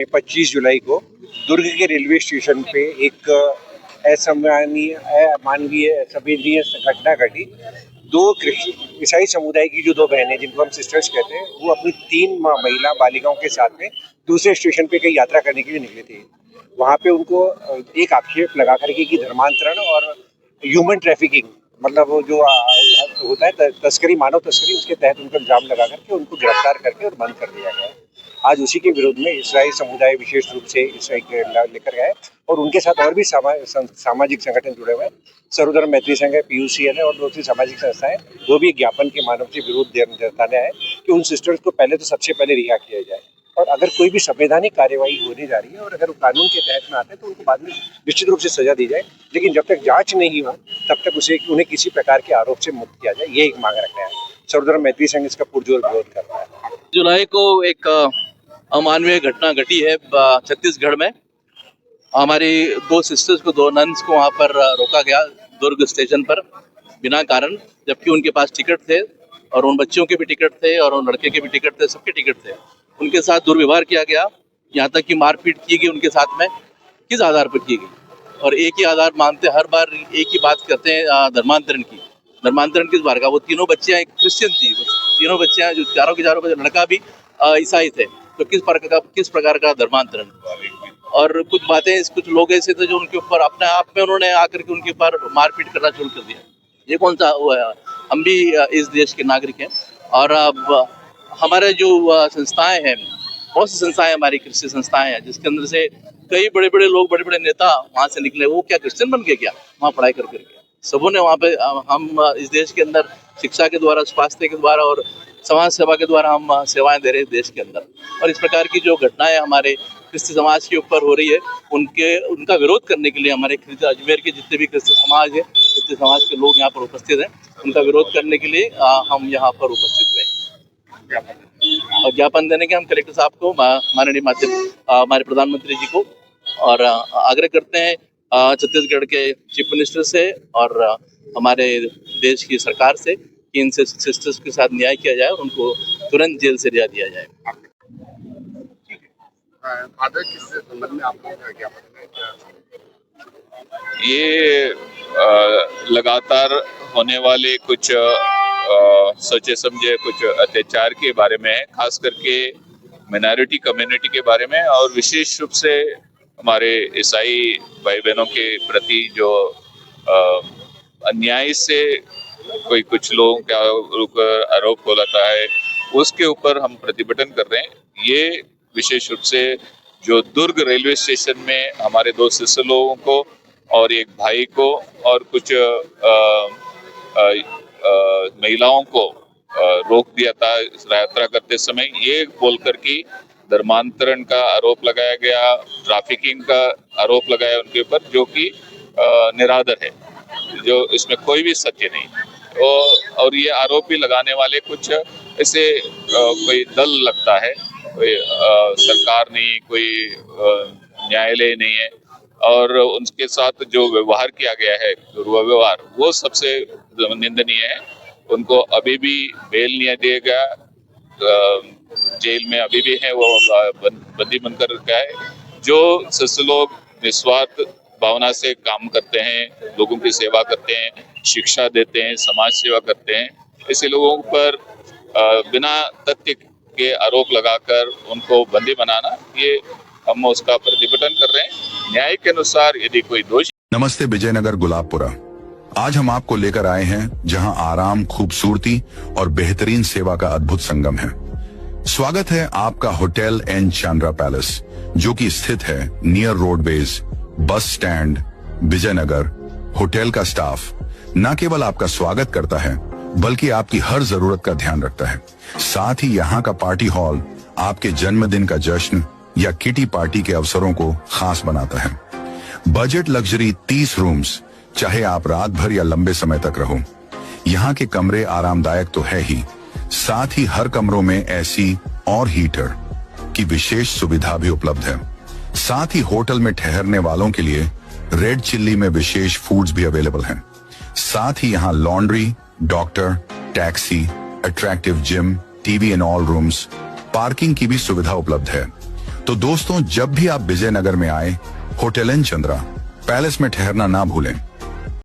25 जुलाई को दुर्ग के railway station पे एक अमानवीय संवेदनीय घटना घटी। दो ईसाई समुदाय की जो दो बहनें, जिनको हम सिस्टर्स कहते हैं, वो अपनी 3 महिला बालिकाओं के साथ में दूसरे स्टेशन पे कहीं यात्रा करने के लिए निकले थे। वहाँ पे उनको एक आक्षेप लगा करके कि धर्मांतरण और ह्यूमन ट्रैफिकिंग, मतलब वो जो होता है तस्करी, मानव तस्करी, उसके तहत उनको इल्जाम लगा करके उनको गिरफ्तार करके और बंद कर दिया गया। आज उसी के विरोध में ईसाई समुदाय विशेष रूप से लेकर गए और उनके साथ और भी सामाजिक संगठन जुड़े हुए हैं। सर्वधर्म मैत्री संघ है, PUCL है और दूसरी सामाजिक संस्थाएं, वो भी एक ज्ञापन के माध्यम से विरोध जताने आए कि उन सिस्टर्स को पहले तो सबसे पहले रिहा किया जाए, और अगर कोई भी संवैधानिक कार्यवाही होने जा रही है और अगर वो कानून के तहत में आते हैं तो उनको बाद में निश्चित रूप से सजा दी जाए, लेकिन जब तक जांच नहीं हुआ तब तक उन्हें किसी प्रकार के आरोप से मुक्त किया जाए, ये एक मांग रखना है। सर्वधर्म मैत्री संघ इसका पुरजोर विरोध कर रहा है। जुलाई को एक अमानवीय घटना घटी है छत्तीसगढ़ में। हमारी 2 सिस्टर्स को, 2 नन्स को वहाँ पर रोका गया दुर्ग स्टेशन पर बिना कारण, जबकि उनके पास टिकट थे और उन बच्चों के भी टिकट थे और उन लड़के के भी टिकट थे, सबके टिकट थे। उनके साथ दुर्व्यवहार किया गया, यहाँ तक कि मारपीट की गई उनके साथ में। किस आधार पर की गई? और एक ही आधार मानते, हर बार एक ही बात करते हैं, धर्मांतरण की। धर्मांतरण किस बार का? वो तीनों बच्चियाँ एक क्रिश्चियन थी, तीनों बच्चियाँ जो चारों के चारों लड़का भी ईसाई थे, तो किस प्रकार का धर्मांतरण? और कुछ बातें, कुछ लोग ऐसे थे जो उनके ऊपर अपने आप में उन्होंने आकर के उनके ऊपर मारपीट करना शुरू कर दिया। ये कौन सा हुआ है? हम भी इस देश के नागरिक हैं और अब हमारे जो संस्थाएं हैं, बहुत सी संस्थाएं हमारी क्रिश्चियन संस्थाएं हैं, जिसके अंदर से कई बड़े बड़े लोग, बड़े बड़े नेता वहाँ से निकले। वो क्या क्रिश्चियन बन गए क्या वहाँ पढ़ाई कर करके? सबों ने वहाँ पे, हम इस देश के अंदर शिक्षा के द्वारा, स्वास्थ्य के द्वारा और समाज सेवा के द्वारा हम सेवाएं दे रहे हैं देश के अंदर। और इस प्रकार की जो घटनाएं हमारे क्रिश्चियन समाज के ऊपर हो रही है, उनका विरोध करने के लिए हमारे अजमेर के जितने भी क्रिश्चियन समाज है, जितने समाज के लोग यहाँ पर उपस्थित हैं, उनका विरोध करने के लिए हम यहाँ पर उपस्थित हुए और ज्ञापन देने के हम कलेक्टर साहब को, माननीय माध्यम हमारे प्रधानमंत्री जी को, और आग्रह करते हैं छत्तीसगढ़ के चीफ मिनिस्टर से और हमारे देश की सरकार से कि इन सिस्टर्स के साथ न्याय किया जाए और उनको तुरंत जेल से रिहा दिया जाए। फादर, किस संबंध में आप लोग क्या ये लगातार होने वाले कुछ सोचे समझे कुछ अत्याचार के बारे में है, खास करके माइनॉरिटी कम्युनिटी के बारे में, और विशेष रूप से हमारे ईसाई भाई बहनों के प्रति जो अन्याय से कोई कुछ लोगों का आरोप लगाता है, उसके ऊपर हम प्रतिभटन कर रहे हैं। ये विशेष रूप से जो दुर्ग रेलवे स्टेशन में हमारे 2 सिस्टर लोगों को और एक भाई को और कुछ महिलाओं को रोक दिया था यात्रा करते समय, ये बोलकर कि धर्मांतरण का आरोप लगाया गया, ट्रैफिकिंग का आरोप लगाया उनके ऊपर, जो कि निराधार है, जो इसमें कोई भी सत्य नहीं। और ये आरोप भी लगाने वाले कुछ ऐसे कोई दल लगता है, कोई सरकार नहीं, कोई न्यायालय नहीं है, और उनके साथ जो व्यवहार किया गया है, दुर्व्यवहार, वो सबसे निंदनीय है। उनको अभी भी बेल नहीं दिया गया, जेल में अभी भी है, वो बंदी बनकर रखा है। जो सिस्टर लोग निस्वार्थ भावना से काम करते हैं, लोगों की सेवा करते हैं, शिक्षा देते हैं, समाज सेवा करते हैं, ऐसे लोगों पर बिना तथ्य के आरोप लगाकर उनको बंदी बनाना, ये हम उसका प्रतिभटन कर रहे हैं। न्याय के अनुसार यदि कोई दोषी। नमस्ते विजयनगर गुलाबपुरा। आज हम आपको लेकर आए हैं जहां आराम, खूबसूरती और बेहतरीन सेवा का अद्भुत संगम है। स्वागत है आपका होटल एन चांद्रा पैलेस, जो कि स्थित है near roadways, bus stand, Vijaynagar. Hotel का स्टाफ न केवल आपका स्वागत करता है, बल्कि आपकी हर जरूरत का ध्यान रखता है। साथ ही यहाँ का पार्टी हॉल आपके जन्मदिन का जश्न या किटी पार्टी के अवसरों को खास बनाता है। बजट लग्जरी 30 रूम्स, चाहे आप रात भर या लंबे समय तक रहो। यहाँ के कमरे आरामदायक तो है ही, साथ ही हर कमरों में एसी और हीटर की विशेष सुविधा भी उपलब्ध है। साथ ही होटल में ठहरने वालों के लिए रेड चिल्ली में विशेष फूड्स भी अवेलेबल हैं। साथ ही यहाँ laundry, doctor, taxi, attractive gym, TV in all rooms, parking की भी सुविधा उपलब्ध है। तो दोस्तों, जब भी आप विजयनगर में आए, होटल एन चंद्रा पैलेस में ठहरना ना भूलें।